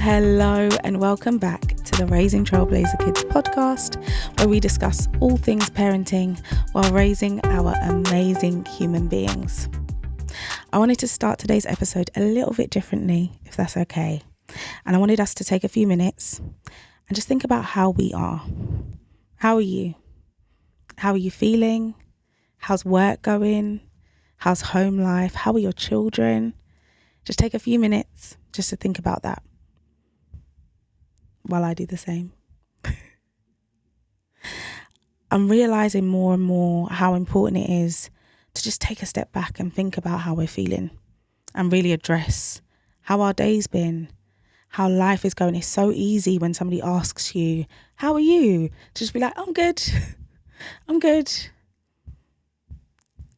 Hello and welcome back to the Raising Trailblazer Kids podcast, where we discuss all things parenting while raising our amazing human beings. I wanted to start today's episode a little bit differently, if that's okay. And I wanted us to take a few minutes and just think about how we are. How are you? How are you feeling? How's work going? How's home life? How are your children? Just take a few minutes just to think about that while I do the same. I'm realizing more and more how important it is to just take a step back and think about how we're feeling and really address how our day's been, how life is going. It's so easy when somebody asks you, how are you? To just be like, I'm good. I'm good.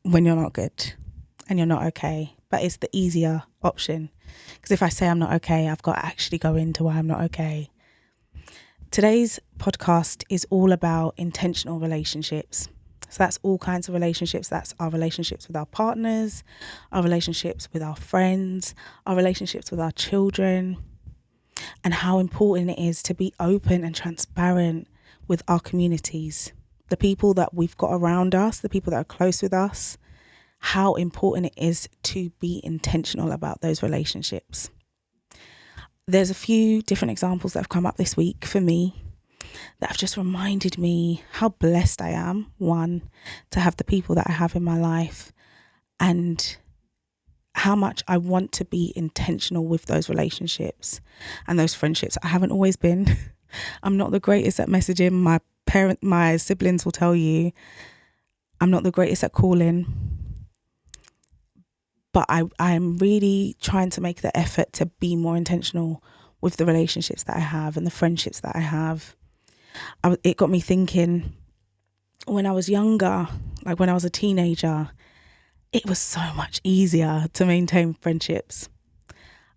When you're not good and you're not okay. But it's the easier option. Because if I say I'm not okay, I've got to actually go into why I'm not okay. Today's podcast is all about intentional relationships. So that's all kinds of relationships. That's our relationships with our partners, our relationships with our friends, our relationships with our children, and how important it is to be open and transparent with our communities, the people that we've got around us, the people that are close with us, how important it is to be intentional about those relationships. There's a few different examples that have come up this week for me that have just reminded me how blessed I am, one, to have the people that I have in my life, and how much I want to be intentional with those relationships and those friendships. I haven't always been. I'm not the greatest at messaging. My siblings will tell you I'm not the greatest at calling. But I'm really trying to make the effort to be more intentional with the relationships that I have and the friendships that I have. It got me thinking, when I was younger, like when I was a teenager, it was so much easier to maintain friendships.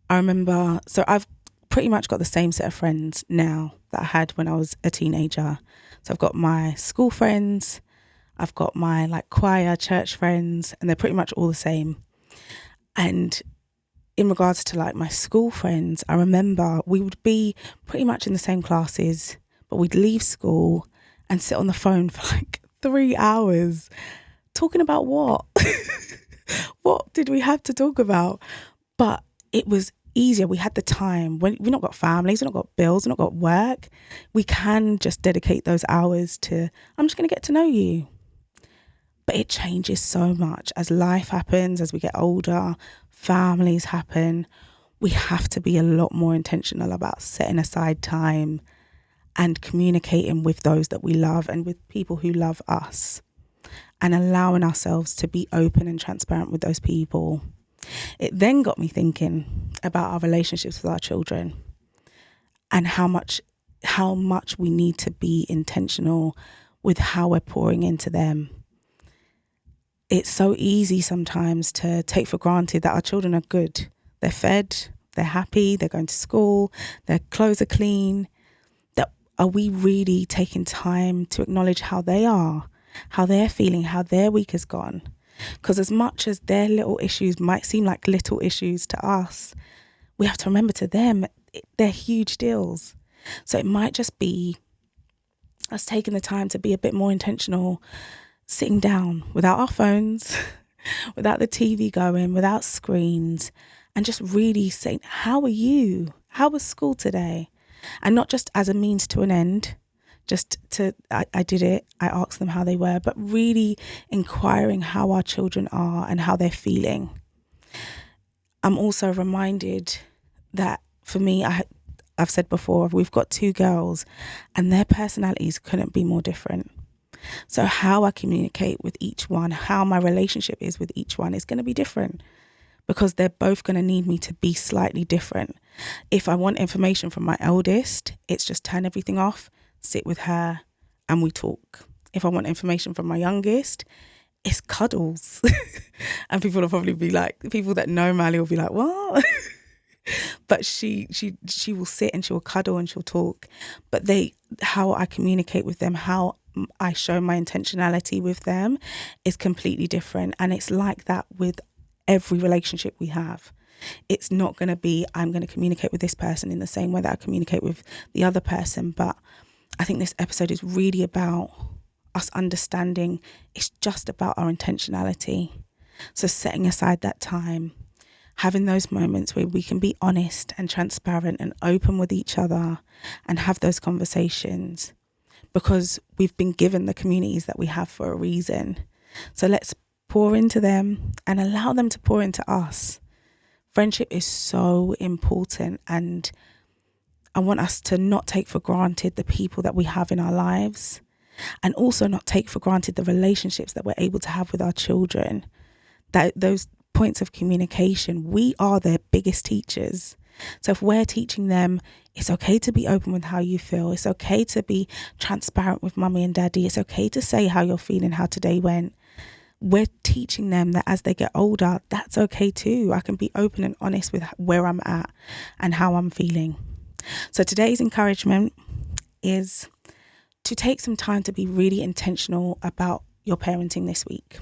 I remember, so I've pretty much got the same set of friends now that I had when I was a teenager. So I've got my school friends, I've got my choir, church friends, and they're pretty much all the same. And in regards to my school friends, I remember we would be pretty much in the same classes, but we'd leave school and sit on the phone for 3 hours talking about what? What did we have to talk about? But it was easier. We had the time. We've not got families, we've not got bills, we've not got work. We can just dedicate those hours to, I'm just going to get to know you. But it changes so much as life happens, as we get older, families happen. We have to be a lot more intentional about setting aside time and communicating with those that we love and with people who love us, and allowing ourselves to be open and transparent with those people. It then got me thinking about our relationships with our children and how much we need to be intentional with how we're pouring into them. It's so easy sometimes to take for granted that our children are good. They're fed, they're happy, they're going to school, their clothes are clean. Are we really taking time to acknowledge how they are, how they're feeling, how their week has gone? Because as much as their little issues might seem like little issues to us, we have to remember to them, they're huge deals. So it might just be us taking the time to be a bit more intentional, sitting down without our phones, without the TV going, without screens, and just really saying, how are you? How was school today? And not just as a means to an end, I did it, I asked them how they were, but really inquiring how our children are and how they're feeling. I'm also reminded that for me, I've said before, we've got 2 girls and their personalities couldn't be more different. So how I communicate with each one, how my relationship is with each one is going to be different, because they're both going to need me to be slightly different. If I want information from my eldest, it's just turn everything off, sit with her, and we talk. If I want information from my youngest, it's cuddles. And people will probably be people that know Mally will be like, what? But she will sit and she'll cuddle and she'll talk. But how I communicate with them, how I show my intentionality with them is completely different. And it's like that with every relationship we have. It's not going to be, I'm going to communicate with this person in the same way that I communicate with the other person. But I think this episode is really about us understanding it's just about our intentionality. So setting aside that time, having those moments where we can be honest and transparent and open with each other and have those conversations, because we've been given the communities that we have for a reason. So let's pour into them and allow them to pour into us. Friendship is so important, and I want us to not take for granted the people that we have in our lives, and also not take for granted the relationships that we're able to have with our children. That those points of communication, we are their biggest teachers. So if we're teaching them, it's okay to be open with how you feel. It's okay to be transparent with mummy and daddy. It's okay to say how you're feeling, how today went. We're teaching them that as they get older, that's okay too. I can be open and honest with where I'm at and how I'm feeling. So today's encouragement is to take some time to be really intentional about your parenting this week.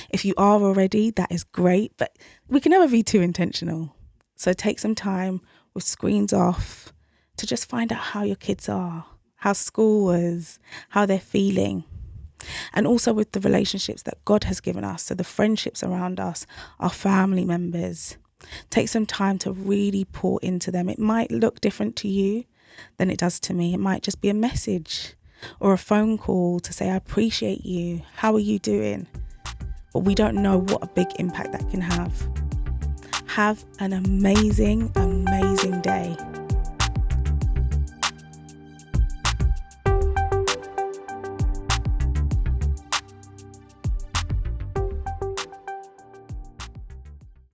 If you are already, that is great, but we can never be too intentional. So take some time with screens off to just find out how your kids are, how school was, how they're feeling. And also with the relationships that God has given us, so the friendships around us, our family members. Take some time to really pour into them. It might look different to you than it does to me. It might just be a message or a phone call to say, I appreciate you. How are you doing? But we don't know what a big impact that can have. Have an amazing, amazing day.